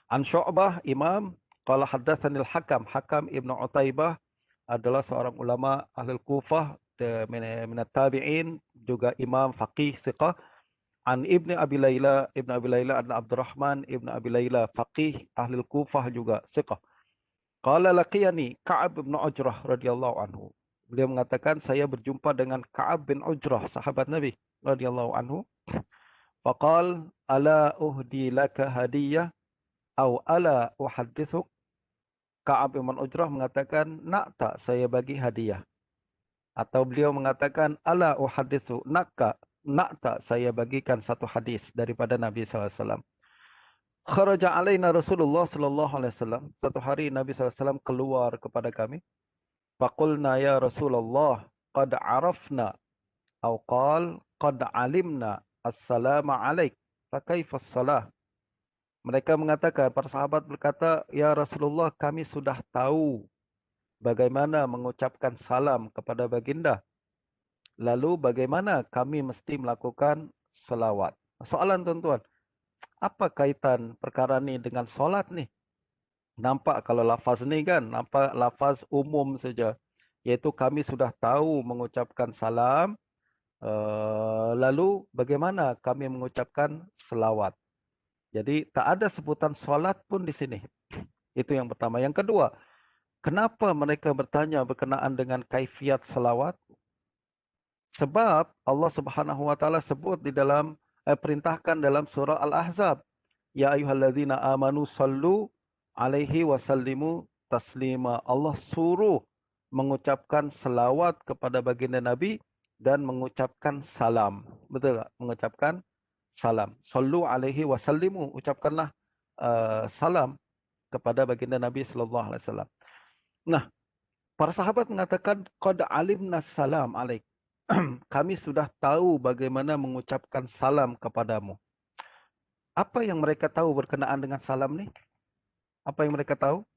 An Syu'bah, Imam. Qala haddatsani Al-Hakam, Hakam Ibnu Utaibah adalah seorang ulama ahli Kufah, minat tabi'in, juga imam faqih thiqah. An Ibni Abi Layla, Ibnu Abi Layla adalah Abdurrahman Ibnu Abi Layla, faqih ahli Kufah juga thiqah. Qala laqiyani Ka'ab bin Ujrah radhiyallahu anhu. Beliau mengatakan saya berjumpa dengan Ka'ab bin Ujrah, sahabat Nabi radhiyallahu anhu. Faqal ala uhdi laka hadiyah atau ala uhaddithuk. Ka'ab bin Ujrah mengatakan, nak tak saya bagi hadiah? Atau beliau mengatakan, ala uhaddithu, nak tak saya bagikan satu hadis daripada Nabi SAW. Kharaja alaina Rasulullah sallallahu alaihi wasallam. Satu hari Nabi SAW keluar kepada kami. Faqulna ya Rasulullah, qad arafna atau qal qad alimna assalamu alaik. Fa kaifa as-salah? Mereka mengatakan, para sahabat berkata, ya Rasulullah, kami sudah tahu bagaimana mengucapkan salam kepada baginda. Lalu bagaimana kami mesti melakukan selawat? Soalan tuan-tuan, apa kaitan perkara ni dengan solat ni? Nampak kalau lafaz ni kan, nampak lafaz umum saja. Iaitu kami sudah tahu mengucapkan salam, lalu bagaimana kami mengucapkan selawat. Jadi tak ada sebutan solat pun di sini. Itu yang pertama. Yang kedua, kenapa mereka bertanya berkenaan dengan kaifiat selawat? Sebab Allah Subhanahu wa taala sebut di dalam perintahkan dalam surah Al-Ahzab, ya ayyuhallazina amanu sallu alaihi wasallimu taslima. Allah suruh mengucapkan selawat kepada baginda Nabi dan mengucapkan salam. Betul tak? Mengucapkan salam. Sallu alaihi wasallimu, ucapkanlah salam kepada baginda Nabi sallallahu alaihi wasallam. Nah, para sahabat mengatakan qad alimna salam alaik. Kami sudah tahu bagaimana mengucapkan salam kepadamu. Apa yang mereka tahu berkenaan dengan salam ni? Apa yang mereka tahu?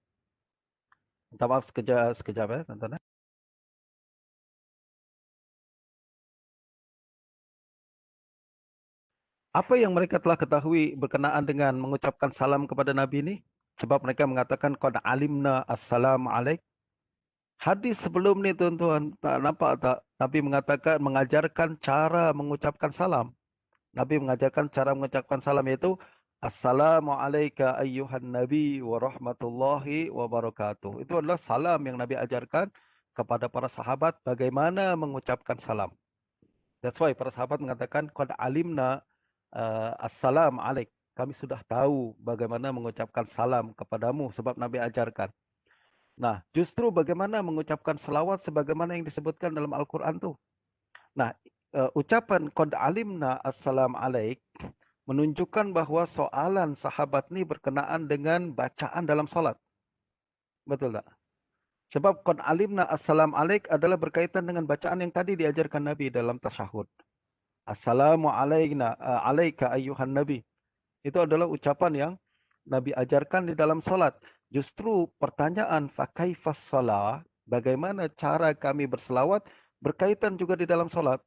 Minta maaf sekejap ya, tuan-tuan. Apa yang mereka telah ketahui berkenaan dengan mengucapkan salam kepada Nabi ini? Sebab mereka mengatakan qad alimna assalamu alaik. Hadis sebelum ni tuan-tuan, tak nampak tak? Nabi mengatakan, mengajarkan cara mengucapkan salam. Nabi mengajarkan cara mengucapkan salam iaitu Assalamu alayka ayyuhan nabi wa rahmatullahi wa barakatuh. Itu adalah salam yang Nabi ajarkan kepada para sahabat bagaimana mengucapkan salam. That's why para sahabat mengatakan qad alimna assalam alaik. Kami sudah tahu bagaimana mengucapkan salam kepadamu sebab Nabi ajarkan. Nah, justru bagaimana mengucapkan selawat sebagaimana yang disebutkan dalam Al-Quran tu. Nah, ucapan qad alimna assalam alaik menunjukkan bahawa soalan sahabat ni berkenaan dengan bacaan dalam solat. Betul tak? Sebab qad alimna assalam alaik adalah berkaitan dengan bacaan yang tadi diajarkan Nabi dalam tasyahud. Assalamu alayka ayyuhan nabi. Itu adalah ucapan yang Nabi ajarkan di dalam solat. Justru pertanyaan fa kaifas shalah, bagaimana cara kami berselawat, berkaitan juga di dalam solat.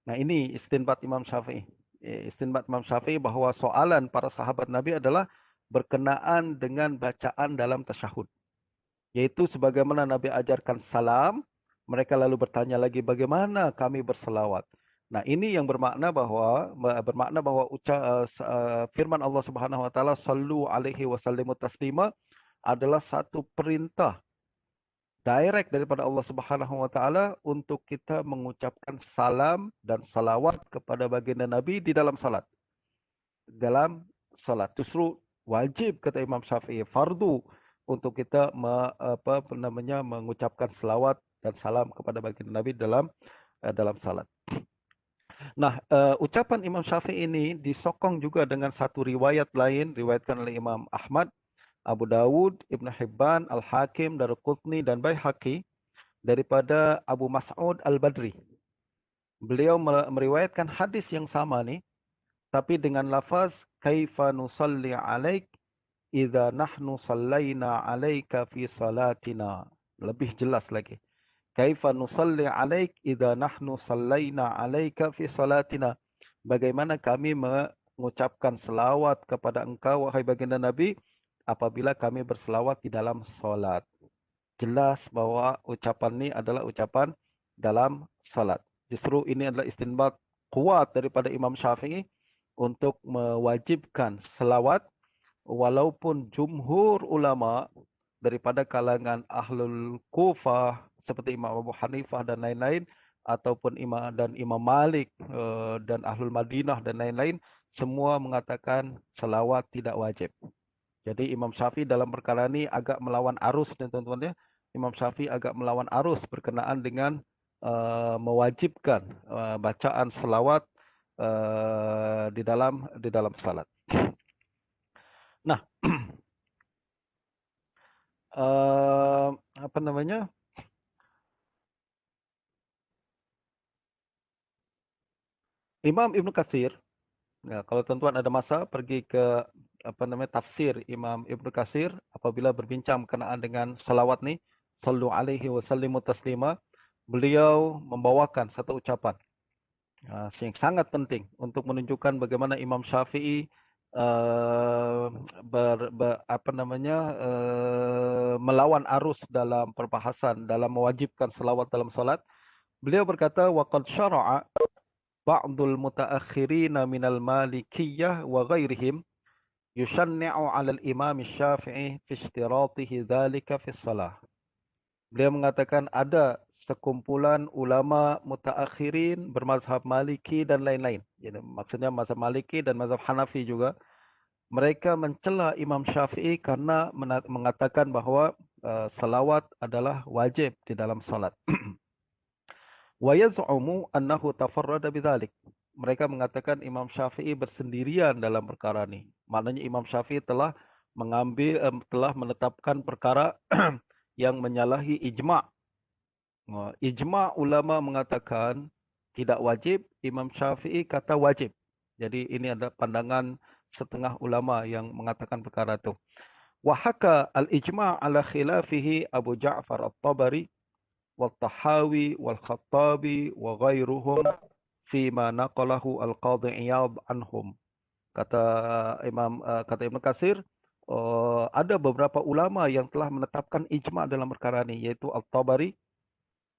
Nah, ini istinbat Imam Syafi'i. Istinbat Imam Syafi'i bahawa soalan para sahabat Nabi adalah berkenaan dengan bacaan dalam tasyahud. Yaitu sebagaimana Nabi ajarkan salam, mereka lalu bertanya lagi bagaimana kami berselawat. Nah, ini yang bermakna bahawa firman Allah Subhanahu wa taala sallu alaihi wasallimu taslima adalah satu perintah direct daripada Allah Subhanahu wa taala untuk kita mengucapkan salam dan salawat kepada baginda Nabi di dalam salat. Dalam salat justru wajib kata Imam Syafi'i, fardu untuk kita mengucapkan selawat dan salam kepada baginda Nabi dalam salat. Nah, ucapan Imam Syafi'i ini disokong juga dengan satu riwayat lain, riwayatkan oleh Imam Ahmad, Abu Dawud, Ibn Hibban, Al-Hakim, Daruqutni dan Baihaqi daripada Abu Mas'ud Al-Badri. Beliau meriwayatkan hadis yang sama nih, tapi dengan lafaz kaifa nusalli alaik idza nahnu sallaina alaika fi salatina. Lebih jelas lagi. Kaifa nusalli alaik idza nahnu sallaina alaika fi salatina. Bagaimana kami mengucapkan selawat kepada engkau wahai baginda Nabi apabila kami berselawat di dalam salat. Jelas bahwa ucapan ini adalah ucapan dalam salat. Justru ini adalah istinbat kuat daripada Imam Syafi'i untuk mewajibkan selawat walaupun jumhur ulama daripada kalangan ahlul Kufah seperti Imam Abu Hanifah dan lain-lain ataupun Imam Malik dan ahlul Madinah dan lain-lain semua mengatakan selawat tidak wajib. Jadi Imam Syafi'i dalam perkara ini agak melawan arus dan teman-teman ya. Imam Syafi'i agak melawan arus berkenaan dengan mewajibkan bacaan selawat di dalam salat. Nah, apa namanya? Imam Ibnu Katsir. Ya, kalau teman-teman ada masa pergi ke apa namanya tafsir Imam Ibnu Katsir apabila berbincang berkenaan dengan salawat nih, sallu alaihi wa sallimu taslima, beliau membawakan satu ucapan yang sangat penting untuk menunjukkan bagaimana Imam Syafi'i apa namanya melawan arus dalam perbahasan dalam mewajibkan selawat dalam salat. Beliau berkata waqad syara'a ba'dul mutaakhirina minal malikiyyah wa ghairihim yushanni'u 'ala al-imam Syafi'i fi ishtiratihi dzalika fi shalah. Beliau mengatakan ada sekumpulan ulama mutaakhirin bermazhab Maliki dan lain-lain. Jadi, maksudnya mazhab Maliki dan mazhab Hanafi juga. Mereka mencela Imam Syafi'i karena mengatakan bahwa salawat adalah wajib di dalam salat. Wa yaz'umu annahu tafarrada bidzalik. Mereka mengatakan Imam Syafi'i bersendirian dalam perkara ini. Maknanya Imam Syafi'i telah telah menetapkan perkara yang menyalahi ijma'. Ijma' ulama mengatakan tidak wajib, Imam Syafi'i kata wajib. Jadi ini ada pandangan setengah ulama yang mengatakan perkara itu. Wa haka al-ijma' ala khilafihi Abu Ja'far At-Tabari wal Tahawi wal Khattabi wa ghairuhum fima naqalahu al-Qadhi Iyad anhum. Kata Ibnu Katsir, ada beberapa ulama yang telah menetapkan ijma' dalam perkara ini, yaitu Al-Tabari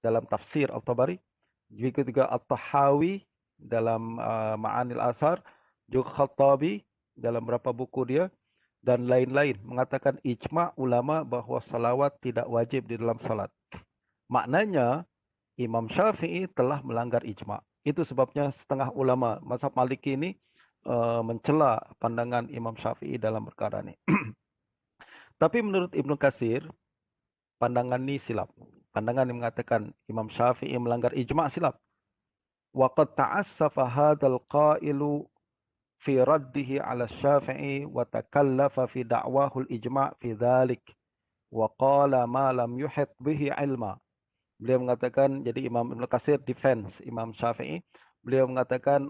dalam tafsir Al-Tabari, juga At-Tahawi dalam Ma'anil Athar, juga Khattabi dalam beberapa buku dia, dan lain-lain mengatakan ijma' ulama bahwa salawat tidak wajib di dalam salat. Maknanya Imam Syafi'i telah melanggar ijma'. Itu sebabnya setengah ulama mazhab Maliki ini mencela pandangan Imam Syafi'i dalam perkara ini. Tapi menurut Ibnu Katsir, pandangan ini silap. Pandangan yang mengatakan Imam Syafi'i melanggar ijma' silap. Wa qad ta'assafa hadzal qailu fi raddihi 'ala Syafi'i wa takallafa fi da'wahu al-ijma' fi dzalik wa qala ma lam yuhit bihi 'ilma. Beliau mengatakan, jadi Imam Ibnu Katsir defense Imam Syafi'i. Beliau mengatakan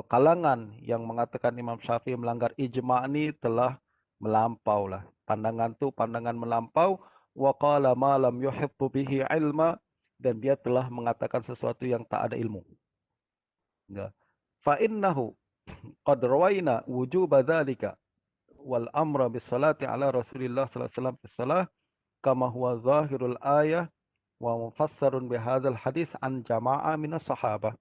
kalangan yang mengatakan Imam Syafi'i melanggar ijma' ini telah melampau lah. Pandangan itu pandangan melampau. Wa qala ma lam yuhittu bihi ilma, dan dia telah mengatakan sesuatu yang tak ada ilmu. Ya. Fa innahu qad rawaina wujuba dzalika wal amra bis salati ala Rasulillah sallallahu alaihi wasallam fi shalah kama huwa zahirul ayah wa mufassarun bihadzal hadis an jama'ah minas sahabah.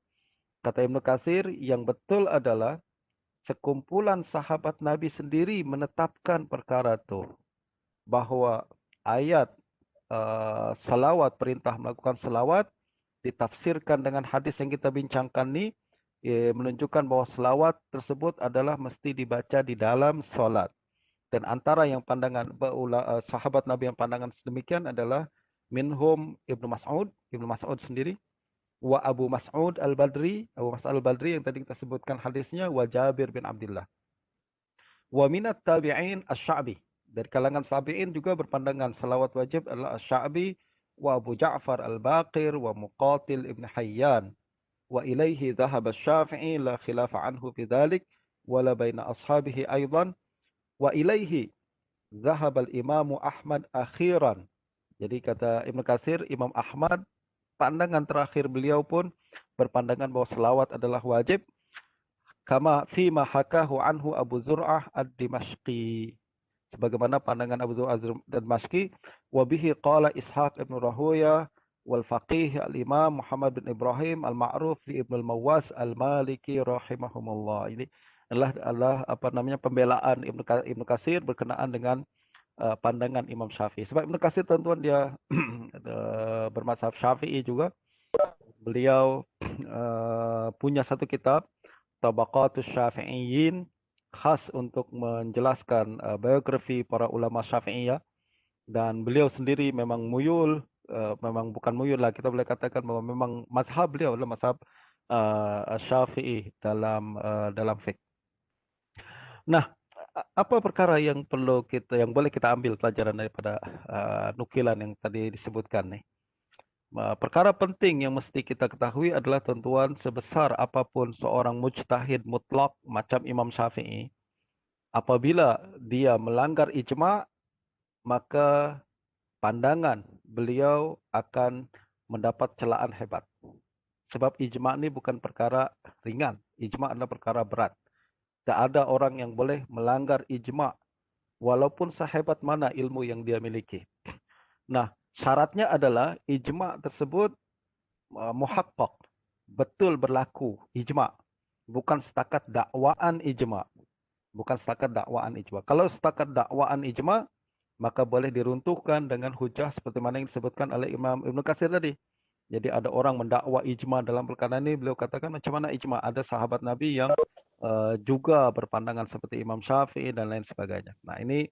Kata Ibnu Katsir, yang betul adalah sekumpulan sahabat Nabi sendiri menetapkan perkara itu, bahwa ayat salawat, perintah melakukan salawat ditafsirkan dengan hadis yang kita bincangkan ini menunjukkan bahwa salawat tersebut adalah mesti dibaca di dalam solat. Dan antara yang pandangan sahabat Nabi yang pandangan sedemikian adalah minhum Ibnu Mas'ud sendiri, wa Abu Mas'ud Al-Badri, Abu Mas'ud Al-Badri yang tadi kita sebutkan hadisnya, wa Jabir bin Abdullah. Wa minat tabi'in Asy-Sya'bi. Dari kalangan tabi'in juga berpandangan salawat wajib adalah Asy-Sya'bi wa Abu Ja'far Al-Baqir wa Muqatil Ibn Hayyan. wa ilaihi dhahaba Syafi'i la khilafa anhu fi dzalik wala baina ashabihi aidan wa ilaihi dhahaba al-Imam Ahmad akhiran. Jadi kata Ibnu Katsir, Imam Ahmad pandangan terakhir beliau pun berpandangan bahwa selawat adalah wajib, kama fima hakahu anhu Abu Zur'ah ad-Dimashqi, sebagaimana pandangan Abu Zur'ah ad-Dimashqi. Wa bihi qala Ishaq ibn Rahuya wal faqih al-Imam Muhammad bin Ibrahim al-Ma'ruf di Ibnu al-Mawwas al-Maliki rahimahumullah. Ini adalah pembelaan Ibnu Katsir berkenaan dengan pandangan Imam Syafi'i. Sebab Ibnu Katsir tentuan dia bermazhab Syafi'i juga. Beliau punya satu kitab Tabaqatus Syafi'iyyin, khas untuk menjelaskan biografi para ulama Syafi'iyah, dan beliau sendiri memang muyul, memang bukan muyul lah, kita boleh katakan bahwa memang mazhab beliau adalah mazhab Syafi'i dalam fiqh. Nah, apa perkara yang boleh kita ambil pelajaran daripada nukilan yang tadi disebutkan nih? Perkara penting yang mesti kita ketahui adalah tentuan sebesar apapun seorang mujtahid mutlak macam Imam Syafi'i, apabila dia melanggar ijma', maka pandangan beliau akan mendapat celaan hebat. Sebab ijma' ini bukan perkara ringan, ijma' adalah perkara berat. Tak ada orang yang boleh melanggar ijma' walaupun sehebat mana ilmu yang dia miliki. Nah, syaratnya adalah ijma' tersebut muhaqqaq, betul berlaku ijma', bukan setakat dakwaan ijma'. Bukan setakat dakwaan ijma'. Kalau setakat dakwaan ijma', maka boleh diruntuhkan dengan hujah seperti mana yang disebutkan oleh Imam Ibnu Katsir tadi. Jadi ada orang mendakwa ijma' dalam perkara ini, beliau katakan macam mana ijma'? Ada sahabat Nabi yang juga berpandangan seperti Imam Syafi'i dan lain sebagainya. Nah, ini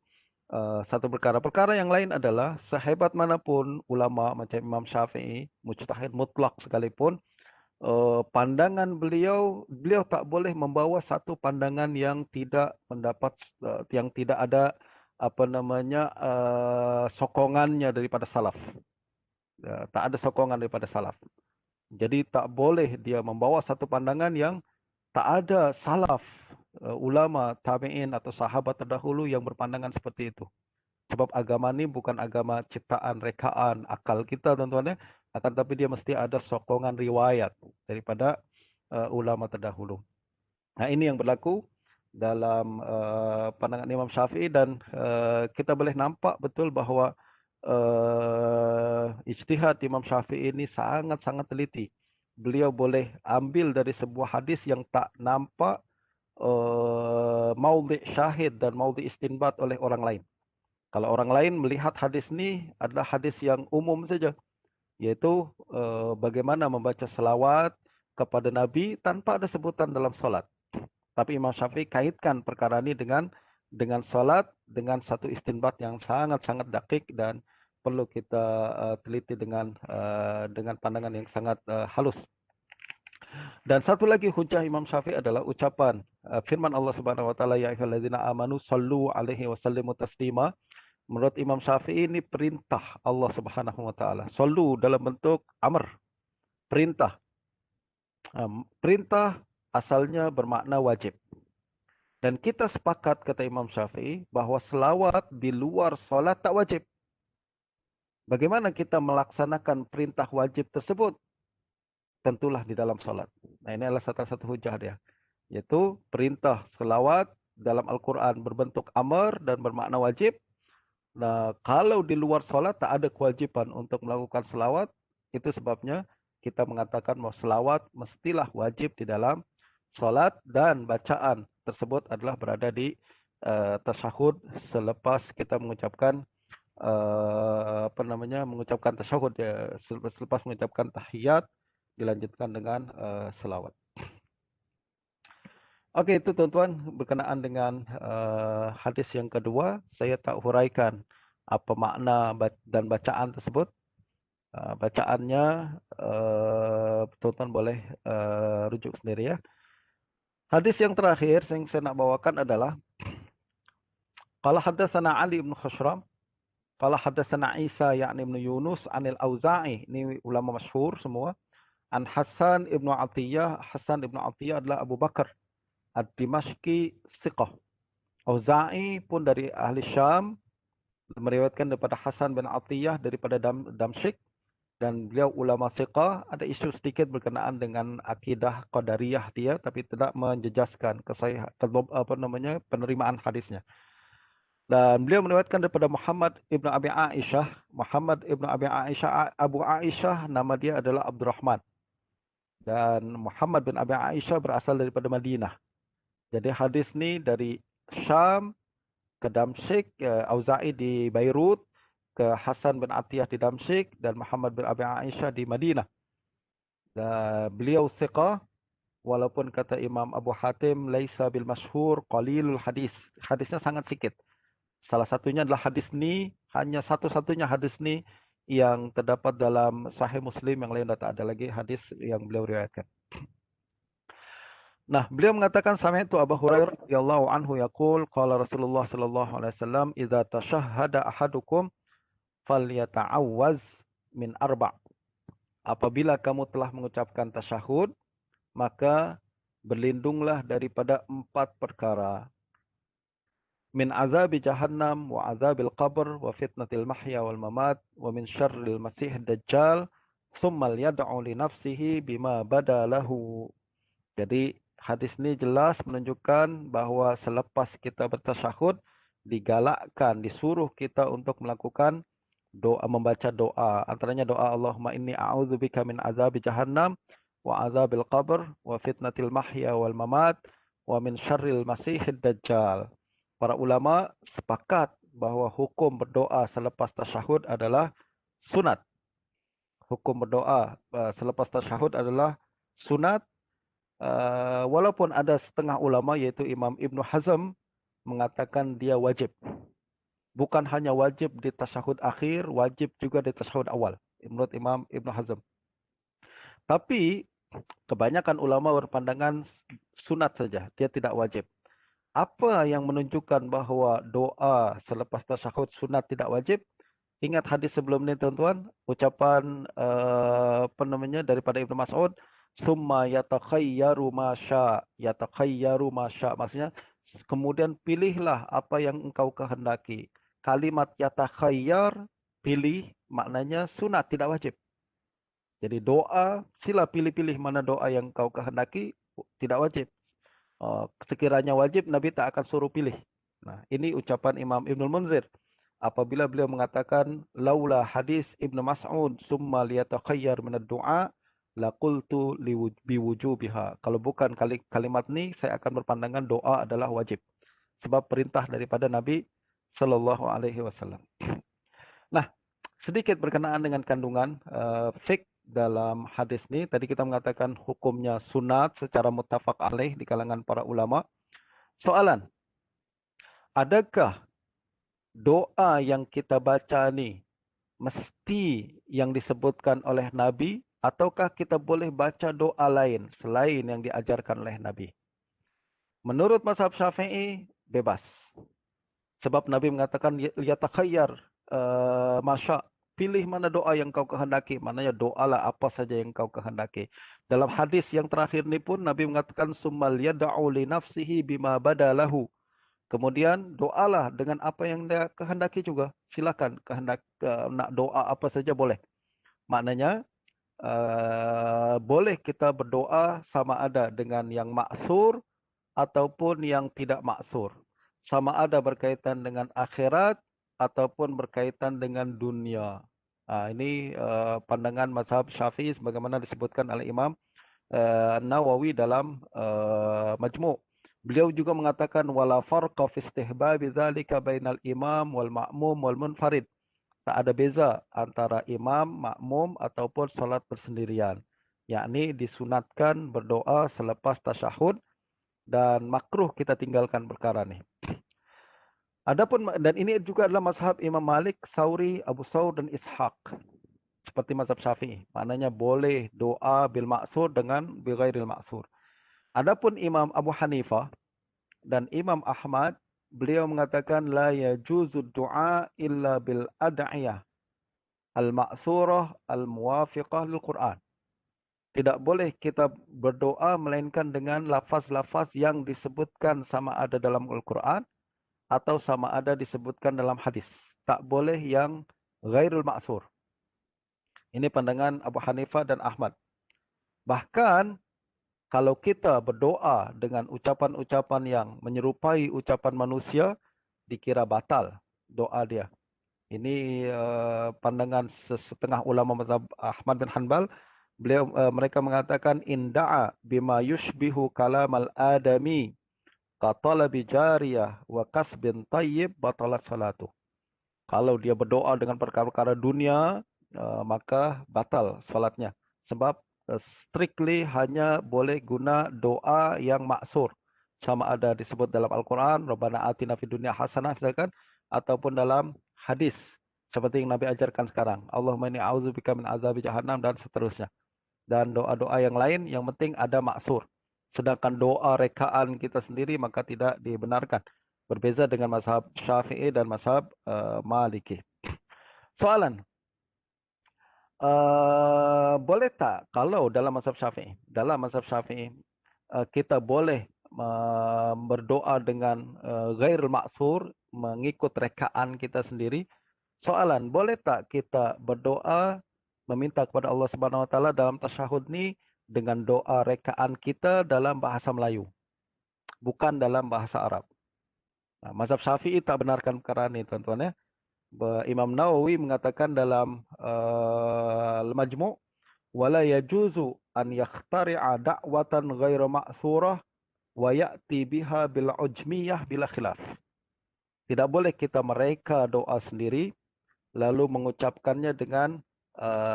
satu perkara. Perkara yang lain adalah sehebat manapun ulama macam Imam Syafi'i, mujtahid mutlak sekalipun, pandangan beliau tak boleh membawa satu pandangan yang tidak ada sokongannya daripada salaf. Tak ada sokongan daripada salaf. Jadi tak boleh dia membawa satu pandangan yang tak ada salaf, ulama, tabi'in atau sahabat terdahulu yang berpandangan seperti itu. Sebab agama ini bukan agama ciptaan, rekaan, akal kita tentuannya, akan tapi dia mesti ada sokongan riwayat daripada ulama terdahulu. Nah, ini yang berlaku dalam pandangan Imam Syafi'i, dan kita boleh nampak betul bahawa ijtihad Imam Syafi'i ini sangat-sangat teliti. Beliau boleh ambil dari sebuah hadis yang tak nampak maudhi' syahid dan maudhi' istinbat oleh orang lain. Kalau orang lain melihat hadis ini adalah hadis yang umum saja, yaitu bagaimana membaca selawat kepada Nabi tanpa ada sebutan dalam solat. Tapi Imam Syafi'i kaitkan perkara ini dengan solat, dengan satu istinbat yang sangat-sangat dakik dan perlu kita teliti dengan pandangan yang sangat halus. Dan satu lagi hujah Imam Syafi'i adalah ucapan firman Allah Subhanahu wa taala, ya ayyuhallazina amanu shallu alaihi wasallimu taslima. Menurut Imam Syafi'i ini perintah Allah Subhanahu wa taala. Shallu dalam bentuk amr, perintah. Perintah asalnya bermakna wajib. Dan kita sepakat, kata Imam Syafi'i, bahawa selawat di luar solat tak wajib. Bagaimana kita melaksanakan perintah wajib tersebut? Tentulah di dalam solat. Nah, ini adalah satu hujah dia. Yaitu perintah selawat dalam Al-Quran berbentuk amr dan bermakna wajib. Nah, kalau di luar solat tak ada kewajiban untuk melakukan selawat, itu sebabnya kita mengatakan bahawa selawat mestilah wajib di dalam solat, dan bacaan tersebut adalah berada di tasyahud selepas kita mengucapkan mengucapkan tasyahud, ya, selepas mengucapkan tahiyat dilanjutkan dengan selawat. Okey, itu tuan-tuan berkenaan dengan hadis yang kedua. Saya tak huraikan apa makna dan bacaan tersebut. Bacaannya tuan-tuan boleh rujuk sendiri, ya. Hadis yang terakhir yang saya nak bawakan adalah qala haddatsana Ali bin Khashram qala haddatsana Isa yakni bin Yunus anil Auza'i. Ini ulama masyhur semua. An Hasan ibnu Atiyah. Hasan ibnu Atiyah adalah Abu Bakar ad-Dimashqi Siqah. Auza'i pun dari ahli Syam, meriwayatkan daripada Hasan bin Atiyah daripada Damsyik, dan beliau ulama siqah. Ada isu sedikit berkenaan dengan akidah qadariyah dia, tapi tidak menjejaskan penerimaan hadisnya. Dan beliau meriwayatkan daripada Muhammad ibnu Abi Aisyah. Muhammad ibnu Abi Aisyah, Abu Aisyah, nama dia adalah Abdurrahman. Dan Muhammad bin Abi Aisyah berasal daripada Madinah. Jadi hadis ni dari Syam ke Damsyik, Auza'i di Beirut, ke Hasan bin Atiyah di Damsyik, dan Muhammad bin Abi Aisyah di Madinah. Beliau siqah, walaupun kata Imam Abu Hatim laisa bil masyhur qalilul hadis. Hadisnya sangat sikit. Salah satunya adalah hadis ni, hanya satu-satunya hadis ni yang terdapat dalam Sahih Muslim, yang lain tak ada lagi hadis yang beliau riwayatkan. Nah, beliau mengatakan sami'tu Abu Hurairah radhiyallahu anhu yaqul qala Rasulullah sallallahu alaihi wasallam idza tashahhada ahadukum falyata'awwaz min arba'. Apabila kamu telah mengucapkan tasyahud, maka berlindunglah daripada 4 perkara. Min azabi jahannam wa azabil qabr wa fitnatil mahya wal mamat wa min syarril masih dajjal thumma yad'u li nafsihi bima badalahu. Jadi hadis ini jelas menunjukkan bahawa selepas kita bertasyahud, digalakkan, disuruh kita untuk melakukan doa, membaca doa. Antaranya doa Allahumma inni a'udzubika min azabi jahannam wa azabil qabr wa fitnatil mahya wal mamat wa min syarril masihid dajjal. Para ulama sepakat bahawa hukum berdoa selepas tasyahud adalah sunat. Hukum berdoa selepas tasyahud adalah sunat. Walaupun ada setengah ulama, iaitu Imam Ibn Hazm, mengatakan dia wajib. Bukan hanya wajib di tasyahud akhir, wajib juga di tasyahud awal, menurut Imam Ibn Hazm. Tapi kebanyakan ulama berpandangan sunat saja, dia tidak wajib. Apa yang menunjukkan bahawa doa selepas tasyahud sunat tidak wajib? Ingat hadis sebelum ni tuan-tuan, ucapan daripada Ibnu Mas'ud, summa yatakhayyaru ma sya, yatakhayyaru ma sya, maksudnya kemudian pilihlah apa yang engkau kehendaki. Kalimat yatakhayyar, pilih, maknanya sunat, tidak wajib. Jadi doa, sila pilih-pilih mana doa yang engkau kehendaki, tidak wajib. Sekiranya wajib, Nabi tak akan suruh pilih. Nah, ini ucapan Imam Ibnul Munzir. Apabila beliau mengatakan, laula hadis Ibnu Mas'ud summa liyatakhayyar minad du'a laqultu biwujubiha. Kalau bukan kalimat ni, saya akan berpandangan doa adalah wajib. Sebab perintah daripada Nabi sallallahu alaihi wasallam. Nah, sedikit berkenaan dengan kandungan fiqh dalam hadis ni. Tadi kita mengatakan hukumnya sunat secara muttafaq alaih di kalangan para ulama. Soalan, adakah doa yang kita baca ni mesti yang disebutkan oleh Nabi, ataukah kita boleh baca doa lain selain yang diajarkan oleh Nabi? Menurut mazhab Syafi'i, bebas. Sebab Nabi mengatakan yatakhayyar masya', pilih mana doa yang kau kehendaki. Maknanya doalah apa saja yang kau kehendaki. Dalam hadis yang terakhir ni pun Nabi mengatakan summal yad'u li nafsihi bima badalahu. Kemudian doalah dengan apa yang dia kehendaki juga. Silakan kehendak nak doa apa saja boleh. Maknanya boleh kita berdoa sama ada dengan yang maksur ataupun yang tidak maksur. Sama ada berkaitan dengan akhirat ataupun berkaitan dengan dunia. Ini pandangan mazhab Syafi'i sebagaimana disebutkan oleh Imam Nawawi dalam Majmu'. Beliau juga mengatakan wala farqa fi istihbabi dzalika bainal imam wal ma'mum wal munfarid. Tak ada beza antara imam, makmum ataupun solat bersendirian. Yakni disunatkan berdoa selepas tasyahud dan makruh kita tinggalkan perkara ni. Adapun, dan ini juga adalah mazhab Imam Malik, Sauri, Abu Saur dan Ishaq. Seperti mazhab Syafi'i. Maknanya boleh doa bil ma'sur dengan bi ghairil ma'sur. Adapun Imam Abu Hanifah dan Imam Ahmad, beliau mengatakan la yajuzu du'a illa bil ad'iyah al-ma'surah al-muwafiqah lil Quran. Tidak boleh kita berdoa melainkan dengan lafaz-lafaz yang disebutkan sama ada dalam Al-Quran atau sama ada disebutkan dalam hadis. Tak boleh yang ghairul ma'thur. Ini pandangan Abu Hanifah dan Ahmad. Bahkan kalau kita berdoa dengan ucapan-ucapan yang menyerupai ucapan manusia, dikira batal doa dia. Ini pandangan setengah ulama mazhab Ahmad bin Hanbal. Mereka mengatakan inda'a bima yushbihu kalamal adami katalabi jariyah wa kasbin tayyib batalat salatu. Kalau dia berdoa dengan perkara-perkara dunia, maka batal salatnya. Sebab strictly hanya boleh guna doa yang maksur. Sama ada disebut dalam Al-Quran, Rabbana atina fid dunya hasanah, misalkan, ataupun dalam hadis. Seperti yang Nabi ajarkan sekarang. Allahumma inni a'udzubika min azabi jahannam, dan seterusnya. Dan doa-doa yang lain, yang penting ada maksur. Sedangkan doa rekaan kita sendiri, maka tidak dibenarkan. Berbeza dengan mazhab Syafi'i dan mazhab Maliki. Soalan, boleh tak kalau dalam mazhab Syafi'i, kita boleh berdoa dengan ghairul maksur, mengikut rekaan kita sendiri? Soalan, boleh tak kita berdoa meminta kepada Allah Subhanahu wa taala dalam tasyahud ini dengan doa rekaan kita dalam bahasa Melayu, bukan dalam bahasa Arab? Nah, mazhab Syafi'i tak benarkan perkara ini, tuan-tuan ya. Imam Nawawi mengatakan dalam Al-Majmu', wala yajuzu an yakhtari'a da'watan ghairu ma'thurah wa ya'ti biha bil ujmiyah bila khilaf. Tidak boleh kita mereka doa sendiri lalu mengucapkannya dengan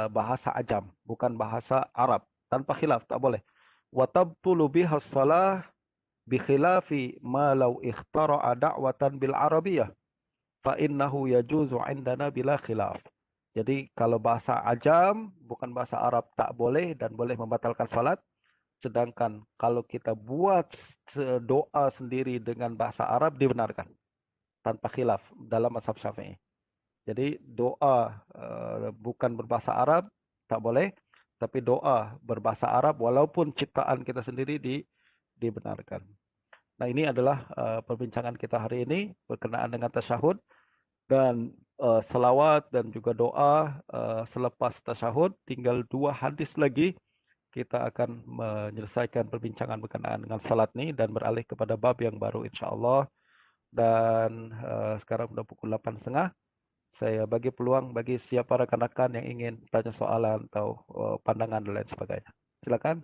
bahasa ajam, bukan bahasa Arab, tanpa khilaf, tak boleh. Wa tabtulu biha shalah bi khilafi ma law ikhtara'a da'watan bil arabiyyah fa innahu yajuzu 'indana bila khilaf. Jadi kalau bahasa ajam bukan bahasa Arab tak boleh dan boleh membatalkan salat. Sedangkan kalau kita buat doa sendiri dengan bahasa Arab dibenarkan tanpa khilaf dalam mazhab Syafi'i. Jadi doa bukan berbahasa Arab tak boleh, tapi doa berbahasa Arab walaupun ciptaan kita sendiri dibenarkan. Nah, ini adalah perbincangan kita hari ini berkenaan dengan tasyahud dan selawat dan juga doa selepas tasyahud. Tinggal 2 hadis lagi kita akan menyelesaikan perbincangan berkenaan dengan salat ini dan beralih kepada bab yang baru insya-Allah. Dan sekarang sudah pukul 8.30. Saya bagi peluang bagi siapa rekan-rekan yang ingin tanya soalan atau pandangan dan lain sebagainya. Silakan.